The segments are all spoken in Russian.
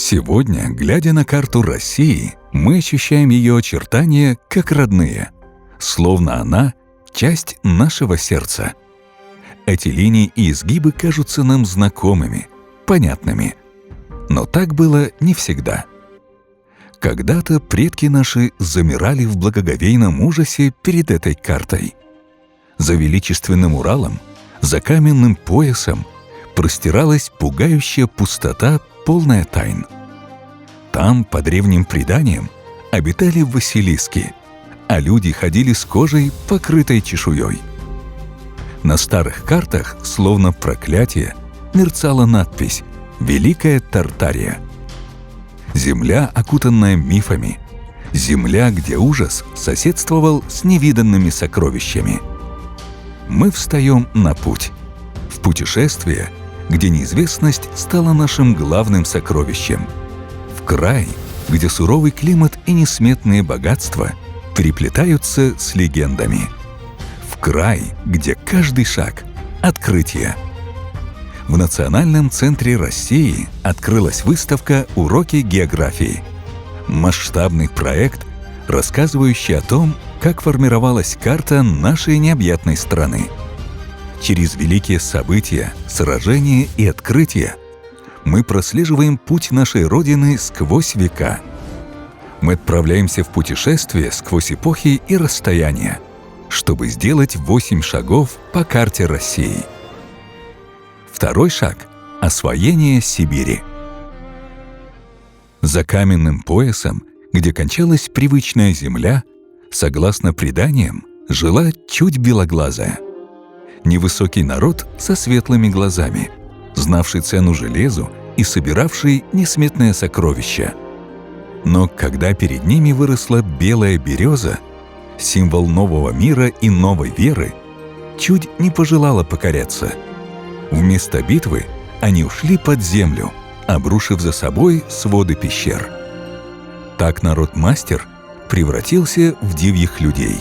Сегодня, глядя на карту России, мы ощущаем ее очертания как родные, словно она – часть нашего сердца. Эти линии и изгибы кажутся нам знакомыми, понятными. Но так было не всегда. Когда-то предки наши замирали в благоговейном ужасе перед этой картой. За величественным Уралом, за каменным поясом простиралась пугающая пустота, полная тайн. Там, по древним преданиям, обитали Василиски, а люди ходили с кожей, покрытой чешуей. На старых картах, словно проклятие, мерцала надпись «Великая Тартария». Земля, окутанная мифами. Земля, где ужас соседствовал с невиданными сокровищами. Мы встаем на путь. В путешествие, где неизвестность стала нашим главным сокровищем. В край, где суровый климат и несметные богатства переплетаются с легендами. В край, где каждый шаг – открытие. В Национальном центре России открылась выставка «Уроки географии». Масштабный проект, рассказывающий о том, как формировалась карта нашей необъятной страны. Через великие события, сражения и открытия мы прослеживаем путь нашей Родины сквозь века. Мы отправляемся в путешествие сквозь эпохи и расстояния, чтобы сделать 8 шагов по карте России. Второй шаг – освоение Сибири. За каменным поясом, где кончалась привычная земля, согласно преданиям, жила чуть белоглазая. Невысокий народ со светлыми глазами, знавший цену железу и собиравший несметные сокровища. Но когда перед ними выросла белая береза, символ нового мира и новой веры, чуть не пожелала покоряться. Вместо битвы они ушли под землю, обрушив за собой своды пещер. Так народ-мастер превратился в дивьих людей.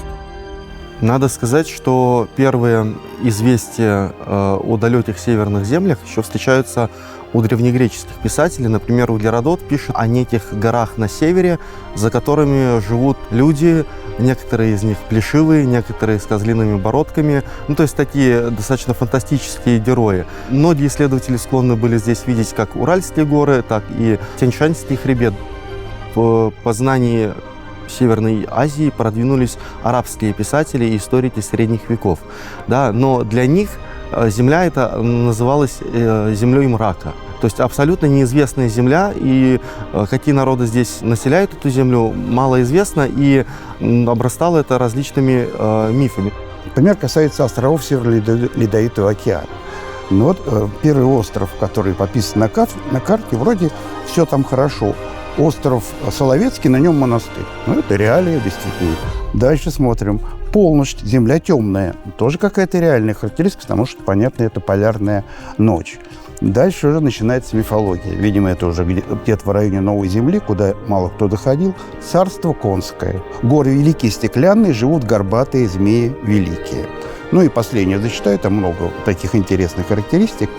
Надо сказать, что первые известия о далеких северных землях еще встречаются у древнегреческих писателей. Например, Углеродот пишет о неких горах на севере, за которыми живут люди, некоторые из них плешивые, некоторые с козлиными бородками. То есть такие достаточно фантастические герои. Многие исследователи склонны были здесь видеть как Уральские горы, так и Тянь-Шаньский хребет. В познании Северной Азии продвинулись арабские писатели и историки средних веков. Да, но для них земля эта называлась землей мрака. То есть абсолютно неизвестная земля, и какие народы здесь населяют эту землю, мало известно, и обрастало это различными мифами. Например, касается островов Северо-Ледовитого океана. Первый остров, который подписан на карте, вроде все там хорошо. Остров Соловецкий, на нем монастырь. Это реалия, действительно. Дальше смотрим. Полночь, земля темная. Тоже какая-то реальная характеристика, потому что, понятно, это полярная ночь. Дальше уже начинается мифология. Видимо, это уже где-то в районе Новой Земли, куда мало кто доходил. Царство Конское. Горы великие стеклянные, живут горбатые змеи великие. И последнее зачитаю, там много таких интересных характеристик.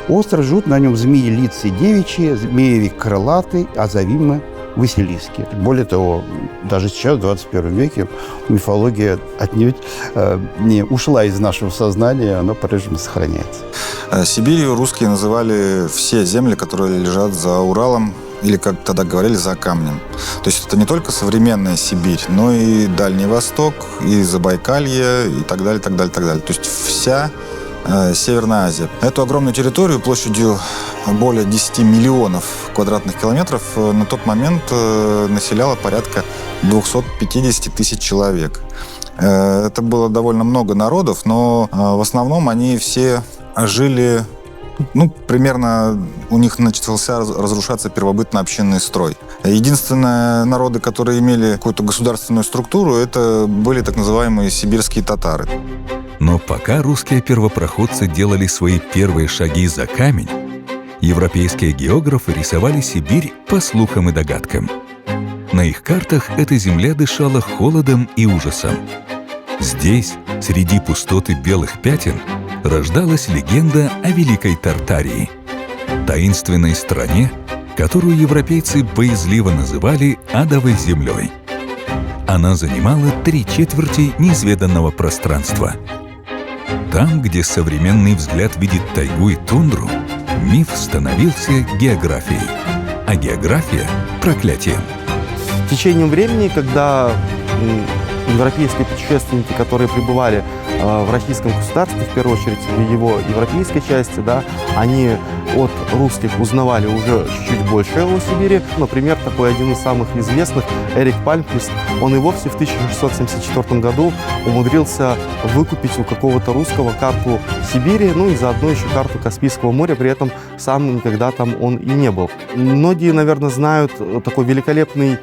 Остров живут на нем змеи лица девичьи, змеевик крылатый, а зовимы Василиски. Более того, даже сейчас, в 21 веке, мифология отнюдь не ушла из нашего сознания, она по-прежнему сохраняется. Сибирью русские называли все земли, которые лежат за Уралом, или, как тогда говорили, за камнем. То есть это не только современная Сибирь, но и Дальний Восток, и Забайкалье, и так далее, так далее, так далее. То есть вся Северная Азия. Эту огромную территорию площадью более 10 миллионов квадратных километров на тот момент населяло порядка 250 тысяч человек. Это было довольно много народов, но в основном они все жили, примерно у них начался разрушаться первобытно-общинный строй. Единственные народы, которые имели какую-то государственную структуру, это были так называемые сибирские татары. Но пока русские первопроходцы делали свои первые шаги за камень, европейские географы рисовали Сибирь по слухам и догадкам. На их картах эта земля дышала холодом и ужасом. Здесь, среди пустоты белых пятен, рождалась легенда о Великой Тартарии, таинственной стране, которую европейцы боязливо называли «адовой землей». Она занимала 3/4 неизведанного пространства. Там, где современный взгляд видит тайгу и тундру, миф становился географией, а география – проклятием. С течением времени, когда европейские путешественники, которые пребывали в российском государстве, в первую очередь в его европейской части, да, они от русских узнавали уже чуть больше о Сибири. Например, такой один из самых известных, Эрик Пальмквист, он и вовсе в 1674 году умудрился выкупить у какого-то русского карту Сибири, ну и заодно еще карту Каспийского моря, при этом сам никогда там он и не был. Многие, наверное, знают такой великолепный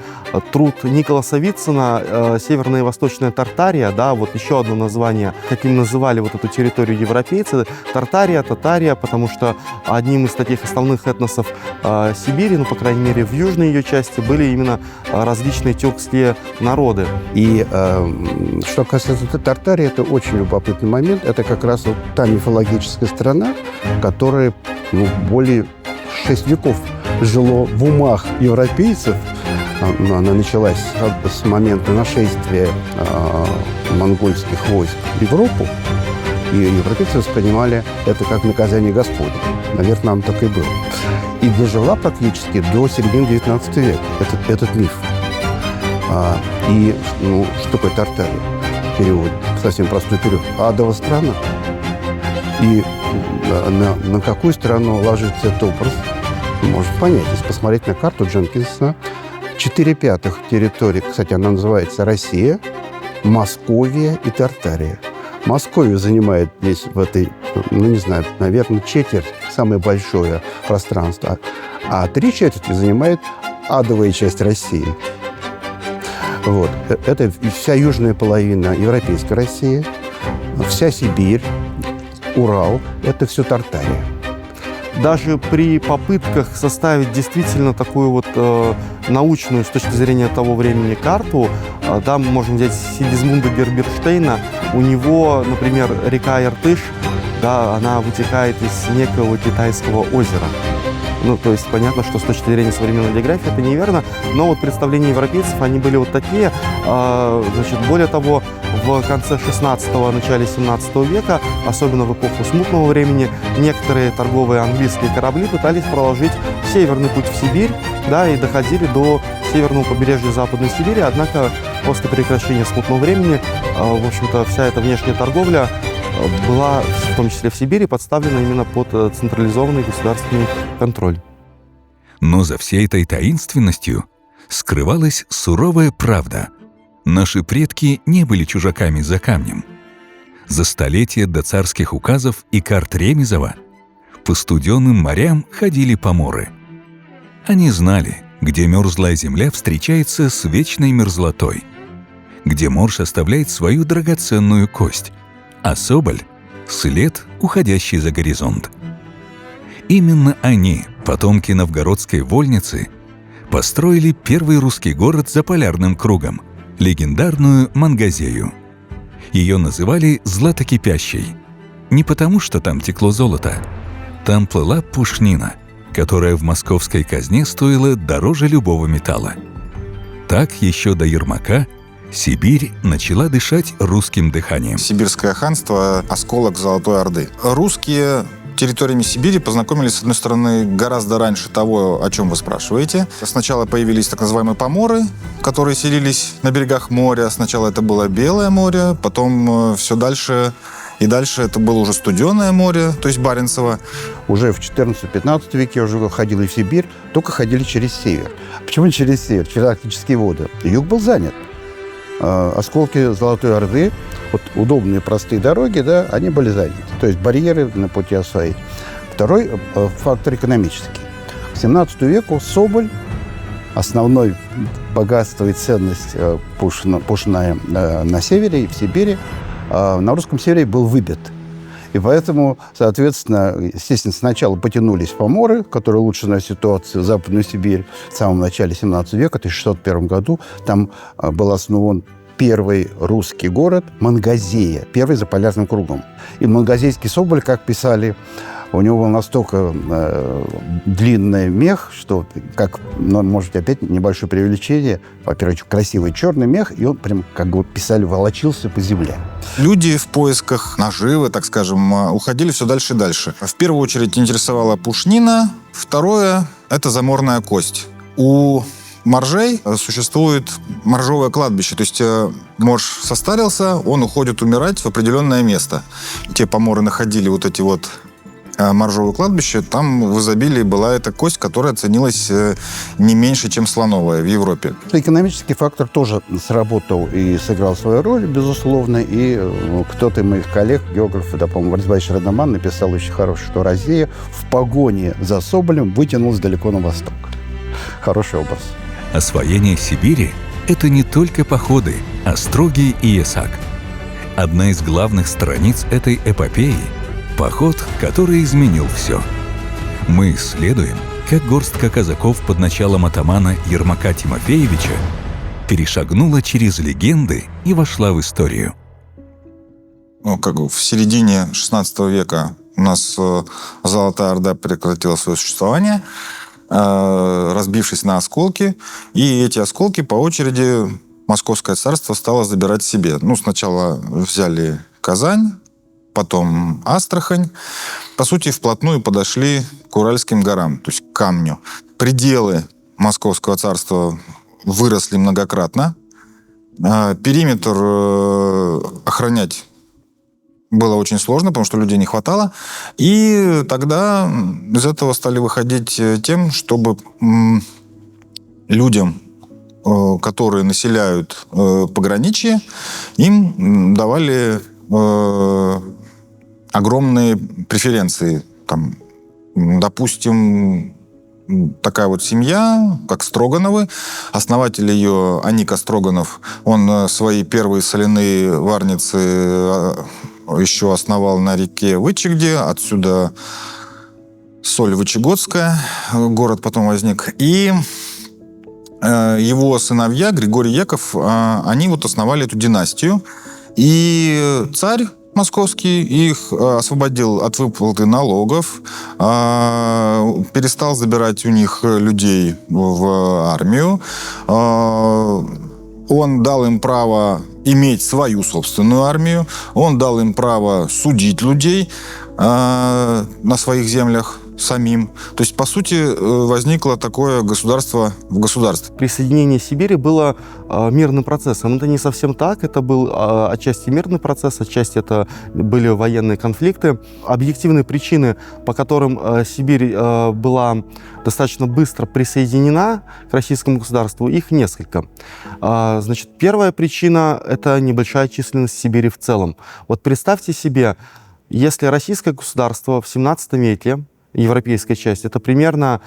труд Николаса Вицина «Северная и Восточная Тартария», да, вот еще одно название, каким называли вот эту территорию европейцы, Тартария, Татария, потому что одним из таких основных этносов Сибири, ну, по крайней мере, в южной ее части, были именно различные тюркские народы. И что касается Тартарии, это очень любопытный момент. Это как раз вот та мифологическая страна, которая более 6 веков жила в умах европейцев. Она началась с момента нашествия монгольских войск в Европу, и европейцы воспринимали это как наказание Господне. Наверное, нам так и было. И дожила практически до середины XIX века этот миф. Что такое Тартария? Перевод, совсем простой перевод. Адова страна. И на какую страну ложится этот образ, можно понять, если посмотреть на карту Дженкинса. 4/5 территории, кстати, она называется Россия, Московия и Тартария. Московия занимает здесь в этой, наверное, четверть, самое большое пространство, а 3/4 занимает адовая часть России. Вот. Это вся южная половина европейской России, вся Сибирь, Урал – это все Тартария. Даже при попытках составить действительно такую вот научную с точки зрения того времени карту, да, мы можем взять Сигизмунда Герберштейна, у него, например, река Иртыш, да, она вытекает из некого китайского озера. Ну, то есть понятно, что с точки зрения современной географии это неверно, но вот представления европейцев, они были вот такие. Значит, более того, в конце 16-го, начале 17 века, особенно в эпоху смутного времени, некоторые торговые английские корабли пытались проложить северный путь в Сибирь, да, и доходили до северного побережья Западной Сибири, однако после прекращения смутного времени, в общем-то, вся эта внешняя торговля была, в том числе в Сибири, подставлена именно под централизованный государственный контроль. Но за всей этой таинственностью скрывалась суровая правда. Наши предки не были чужаками за камнем. За столетия до царских указов и карт Ремезова по студенным морям ходили поморы. Они знали, где мерзлая земля встречается с вечной мерзлотой, где морж оставляет свою драгоценную кость, а соболь — след, уходящий за горизонт. Именно они, потомки новгородской вольницы, построили первый русский город за полярным кругом — легендарную Мангазею. Ее называли «златокипящей». Не потому, что там текло золото. Там плыла пушнина, которая в московской казне стоила дороже любого металла. Так еще до Ермака Сибирь начала дышать русским дыханием. Сибирское ханство – осколок Золотой Орды. Русские территориями Сибири познакомились, с одной стороны, гораздо раньше того, о чем вы спрашиваете. Сначала появились так называемые поморы, которые селились на берегах моря. Сначала это было Белое море, потом все дальше и дальше это было уже Студенное море, то есть Баренцево. Уже в 14-15 веке уже ходили в Сибирь, только ходили через север. Почему через север? Через Арктические воды. Юг был занят. Осколки Золотой Орды, вот удобные простые дороги, да, они были заняты. То есть барьеры на пути освоить. Второй фактор экономический. К 17 веку соболь, основной богатство и ценность пушная на севере и в Сибири, на русском севере был выбит. И поэтому, соответственно, естественно, сначала потянулись поморы, которые лучше знают ситуацию в Западную Сибирь. В самом начале 17 века, в 1601 году, там был основан первый русский город Мангазея, первый за полярным кругом. И мангазейский соболь, как писали У него был настолько длинный мех, что, как, ну, может быть, опять небольшое преувеличение, во-первых, красивый черный мех, и он прям, как бы писали, волочился по земле. Люди в поисках наживы, так скажем, уходили все дальше и дальше. В первую очередь интересовала пушнина, второе – это заморная кость. У моржей существует моржовое кладбище, то есть морж состарился, он уходит умирать в определенное место. Те поморы находили вот эти вот моржовое кладбище, там в изобилии была эта кость, которая ценилась не меньше, чем слоновая в Европе. Экономический фактор тоже сработал и сыграл свою роль, безусловно. И кто-то из моих коллег, географ, да, по-моему, Борисович Радаман, написал очень хорошо, что Россия в погоне за Соболем вытянулась далеко на восток. Хороший образ. Освоение Сибири – это не только походы, а строгий иесак. Одна из главных страниц этой эпопеи – поход, который изменил все. Мы исследуем, как горстка казаков под началом атамана Ермака Тимофеевича перешагнула через легенды и вошла в историю. Ну, как в середине XVI века у нас Золотая Орда прекратила свое существование, разбившись на осколки, и эти осколки по очереди Московское царство стало забирать себе. Ну, сначала взяли Казань, потом Астрахань. По сути, вплотную подошли к Уральским горам, то есть к камню. Пределы Московского царства выросли многократно. Периметр охранять было очень сложно, потому что людей не хватало. И тогда из этого стали выходить тем, чтобы людям, которые населяют пограничье, им давали огромные преференции. Там, допустим, такая вот семья, как Строгановы. Основатель ее, Аника Строганов, он свои первые соляные варницы еще основал на реке Вычегде. Отсюда соль Вычегодская, город потом возник. И его сыновья, Григорий Яков, они вот основали эту династию. И царь московский их освободил от выплаты налогов, перестал забирать у них людей в армию. Он дал им право иметь свою собственную армию. Он дал им право судить людей на своих землях самим. То есть, по сути, возникло такое государство в государстве. Присоединение Сибири было мирным процессом. Но это не совсем так. Это был отчасти мирный процесс, отчасти это были военные конфликты. Объективные причины, по которым Сибирь была достаточно быстро присоединена к российскому государству, их несколько. Значит, первая причина – это небольшая численность Сибири в целом. Вот представьте себе, если российское государство в 17 веке, европейская часть, это примерно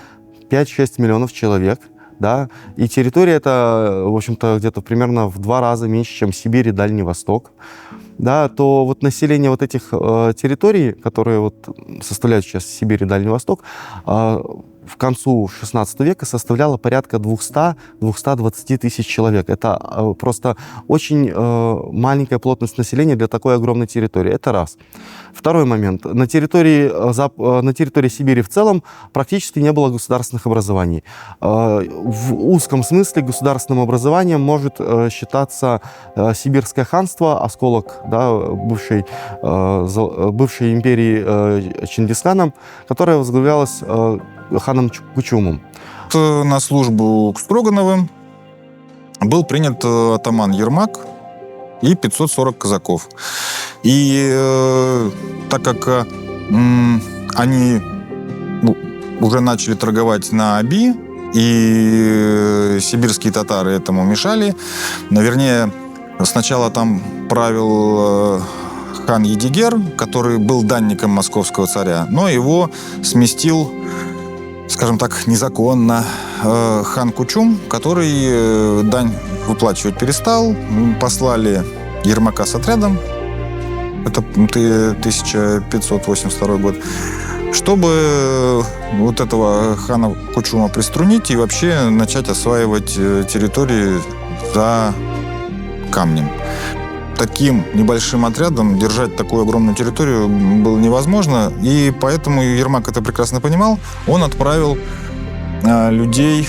5-6 миллионов человек, да, и территория это, в общем-то, где-то примерно в 2 раза меньше, чем Сибирь и Дальний Восток, да, то вот население вот этих территорий, которые вот составляют сейчас Сибирь и Дальний Восток, в концу XVI века составляло порядка 200-220 тысяч человек. Это просто очень маленькая плотность населения для такой огромной территории. Это раз. Второй момент. На территории Сибири в целом практически не было государственных образований. В узком смысле государственным образованием может считаться Сибирское ханство, осколок, да, бывшей империи Чингисхана, которая возглавлялась ханом Кучумом. На службу к Строгановым был принят атаман Ермак и 540 казаков. И так как они уже начали торговать на Оби, и сибирские татары этому мешали, вернее, сначала там правил хан Едигер, который был данником московского царя, но его сместил, скажем так, незаконно хан Кучум, который дань выплачивать перестал. Послали Ермака с отрядом, это 1582 год, чтобы вот этого хана Кучума приструнить и вообще начать осваивать территории за камнем. таким небольшим отрядом держать такую огромную территорию было невозможно, и поэтому Ермак это прекрасно понимал. Он отправил людей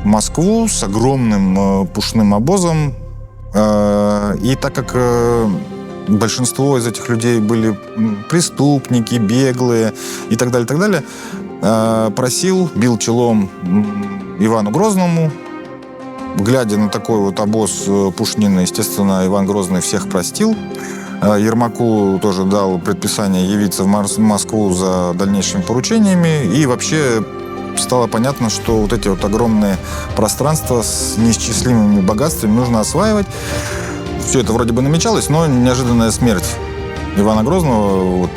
в Москву с огромным пушным обозом, и так как большинство из этих людей были преступники, беглые и так далее, просил, бил челом Ивану Грозному. Глядя на такой вот обоз пушнины, естественно, Иван Грозный всех простил. Ермаку тоже дал предписание явиться в Москву за дальнейшими поручениями. И вообще стало понятно, что вот эти вот огромные пространства с неисчислимыми богатствами нужно осваивать. Все это вроде бы намечалось, но неожиданная смерть Ивана Грозного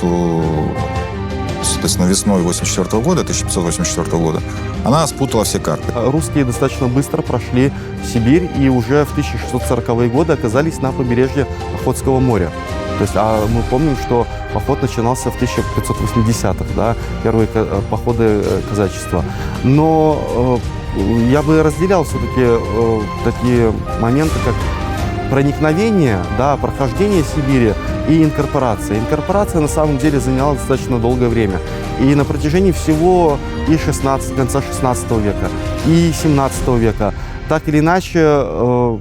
соответственно, весной 1584 года, она спутала все карты. Русские достаточно быстро прошли Сибирь и уже в 1640-е годы оказались на побережье Охотского моря. То есть, мы помним, что поход начинался в 1580-х, да, первые походы казачества. Но я бы разделял все-таки такие моменты, как проникновение, да, прохождение Сибири и инкорпорация. Инкорпорация на самом деле заняла достаточно долгое время. И на протяжении всего и конца 16 века, и 17 века, так или иначе,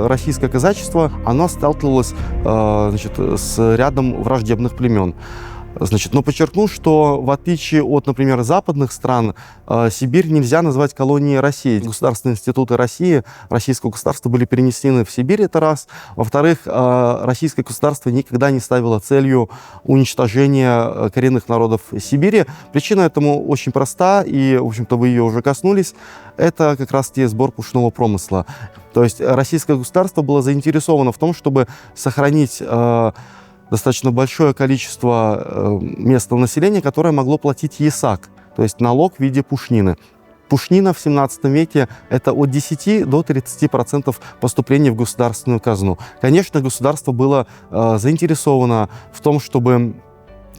российское казачество, оно сталкивалось с рядом враждебных племен. Но подчеркну, что в отличие от, например, западных стран, Сибирь нельзя назвать колонией России. Государственные институты России, российского государства были перенесены в Сибирь, это раз. Во-вторых, российское государство никогда не ставило целью уничтожения коренных народов Сибири. Причина этому очень проста, и, в общем-то, вы ее уже коснулись. Это как раз-таки сбор пушного промысла. То есть российское государство было заинтересовано в том, чтобы сохранить достаточно большое количество местного населения, которое могло платить ЕСАК, то есть налог в виде пушнины. Пушнина в 17 веке – это от 10 до 30% поступления в государственную казну. Конечно, государство было заинтересовано в том, чтобы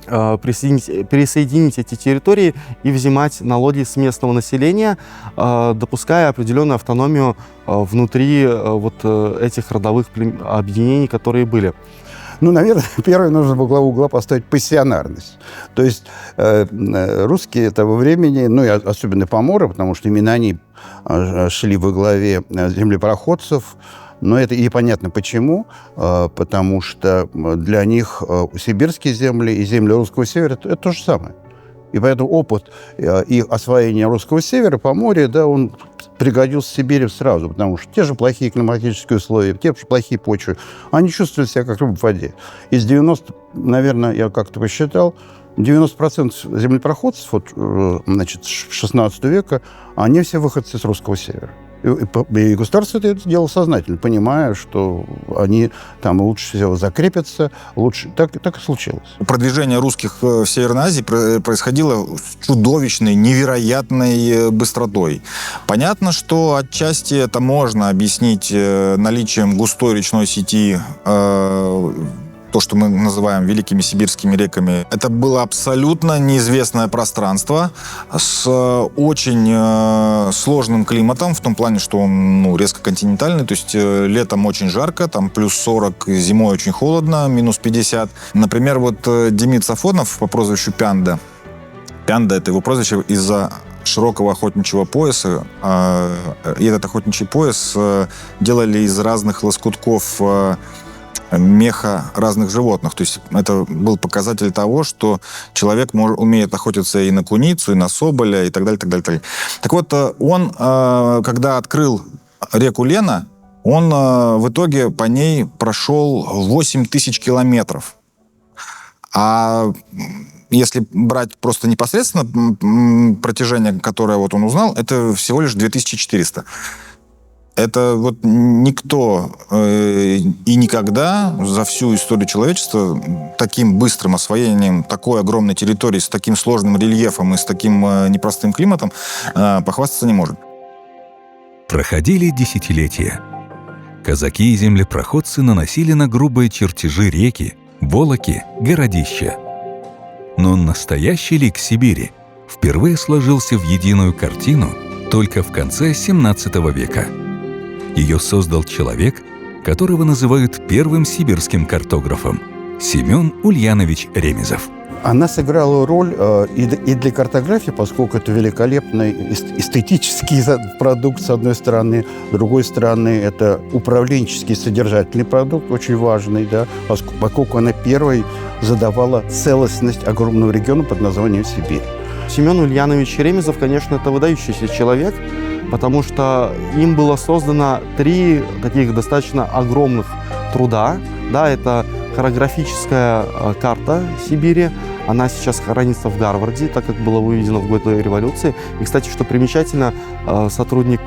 пересоединить эти территории и взимать налоги с местного населения, допуская определенную автономию внутри этих родовых объединений, которые были. Наверное, первое нужно во главу угла поставить пассионарность. То есть русские того времени, и особенно поморы, потому что именно они шли во главе землепроходцев, но это и понятно почему, потому что для них сибирские земли и земли русского севера – это то же самое. И поэтому опыт их освоения русского севера, Поморья, да, он пригодился Сибири сразу, потому что те же плохие климатические условия, те же плохие почвы, они чувствуют себя как рыба в воде. Из 90, наверное, я как-то посчитал, 90% землепроходцев с 16 века, они все выходцы с русского севера. И государство это делало сознательно, понимая, что они там лучше всего закрепятся, лучше. Так и случилось. Продвижение русских в Северной Азии происходило с чудовищной, невероятной быстротой. Понятно, что отчасти это можно объяснить наличием густой речной сети, то, что мы называем великими сибирскими реками. Это было абсолютно неизвестное пространство с очень сложным климатом, в том плане, что он резко континентальный, то есть летом очень жарко, там плюс 40, зимой очень холодно, минус 50. Например, Демид Сафонов по прозвищу Пянда. Пянда — это его прозвище из-за широкого охотничьего пояса. И этот охотничий пояс делали из разных лоскутков меха разных животных. То есть это был показатель того, что человек умеет охотиться и на куницу, и на соболя, и так далее, так далее, так далее. Так вот, он, когда открыл реку Лена, он в итоге по ней прошел 8 тысяч километров. А если брать просто непосредственно протяжение, которое он узнал, это всего лишь 2400. Это никто и никогда за всю историю человечества таким быстрым освоением такой огромной территории, с таким сложным рельефом и с таким непростым климатом похвастаться не может. Проходили десятилетия. Казаки и землепроходцы наносили на грубые чертежи реки, волоки, городища. Но настоящий лик Сибири впервые сложился в единую картину только в конце XVII века. Ее создал человек, которого называют первым сибирским картографом – Семен Ульянович Ремезов. Она сыграла роль и для картографии, поскольку это великолепный эстетический продукт, с одной стороны. С другой стороны, это управленческий содержательный продукт, очень важный, да, поскольку она первой задавала целостность огромного региона под названием Сибирь. Семен Ульянович Ремезов, конечно, это выдающийся человек, потому что им было создано 3 таких достаточно огромных труда. Да, это хорографическая карта Сибири. Она сейчас хранится в Гарварде, так как было выведено в годы революции. И, кстати, что примечательно, сотрудник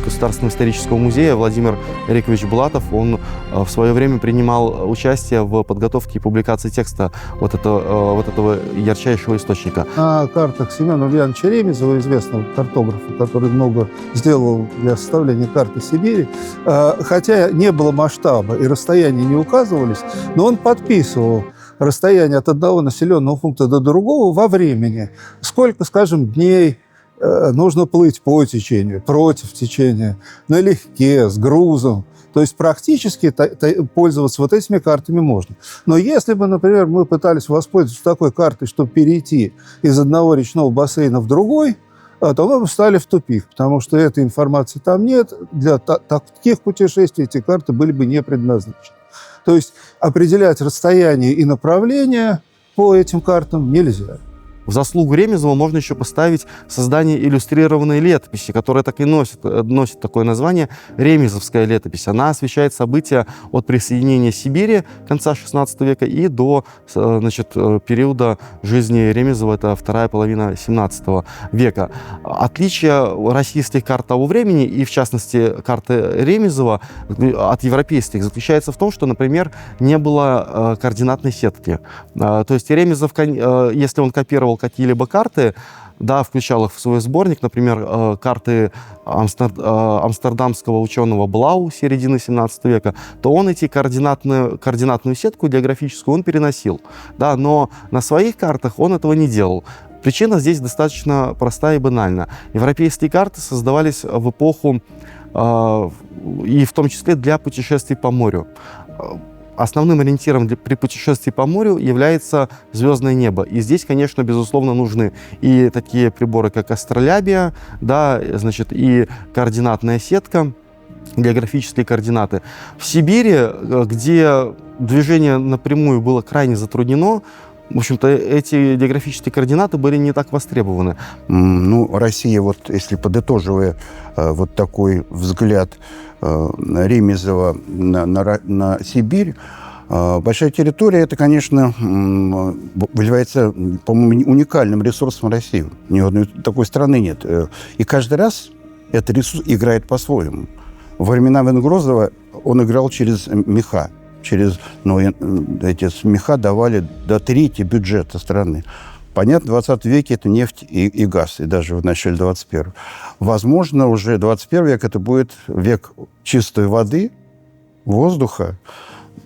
Государственного исторического музея Владимир Эрикович Булатов, он в свое время принимал участие в подготовке и публикации текста вот этого ярчайшего источника. На картах Семена Ульяновича Ремезова, известного картографа, который много сделал для составления карты Сибири, хотя не было масштаба и расстояния не указывались, но он подписывал расстояние от одного населенного пункта до другого во времени. Сколько, скажем, дней нужно плыть по течению, против течения, налегке, с грузом. То есть практически пользоваться вот этими картами можно. Но если бы, например, мы пытались воспользоваться такой картой, чтобы перейти из одного речного бассейна в другой, то мы бы встали в тупик, потому что этой информации там нет. Для таких путешествий эти карты были бы не предназначены. То есть определять расстояние и направление по этим картам нельзя. В заслугу Ремезова можно еще поставить создание иллюстрированной летописи, которая так и носит такое название «Ремезовская летопись». Она освещает события от присоединения Сибири конца XVI века и до периода жизни Ремезова, это вторая половина XVII века. Отличие российских карт того времени, и в частности карты Ремезова, от европейских заключается в том, что, например, не было координатной сетки. То есть Ремезов, если он копировал какие-либо карты, да, включал их в свой сборник, например, карты амстердамского ученого Блау середины 17 века, то он эти координатную сетку географическую он переносил. Да, но на своих картах он этого не делал. Причина здесь достаточно простая и банальна. Европейские карты создавались в эпоху, и в том числе для путешествий по морю. Основным ориентиром при путешествии по морю является звездное небо. И здесь, конечно, безусловно, нужны и такие приборы, как астролябия, да, и координатная сетка, географические координаты. В Сибири, где движение напрямую было крайне затруднено, в общем-то, эти географические координаты были не так востребованы. Россия, вот если подытоживая вот такой взгляд Ремезова на Сибирь, большая территория, это, конечно, является, по-моему, уникальным ресурсом России. Ни одной такой страны нет. И каждый раз этот ресурс играет по-своему. Во времена Венгрозова он играл через меха. Эти меха давали до трети бюджета страны. Понятно, в 20 веке это нефть и газ, и даже в начале 21-го. Возможно, уже 21 век это будет век чистой воды, воздуха,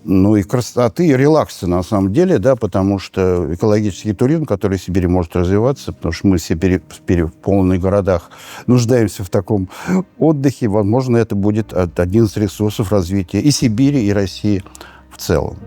и красоты, и релакса на самом деле, да, потому что экологический туризм, который в Сибири может развиваться, потому что мы все в полных городах нуждаемся в таком отдыхе, возможно, это будет один из ресурсов развития и Сибири, и России в целом.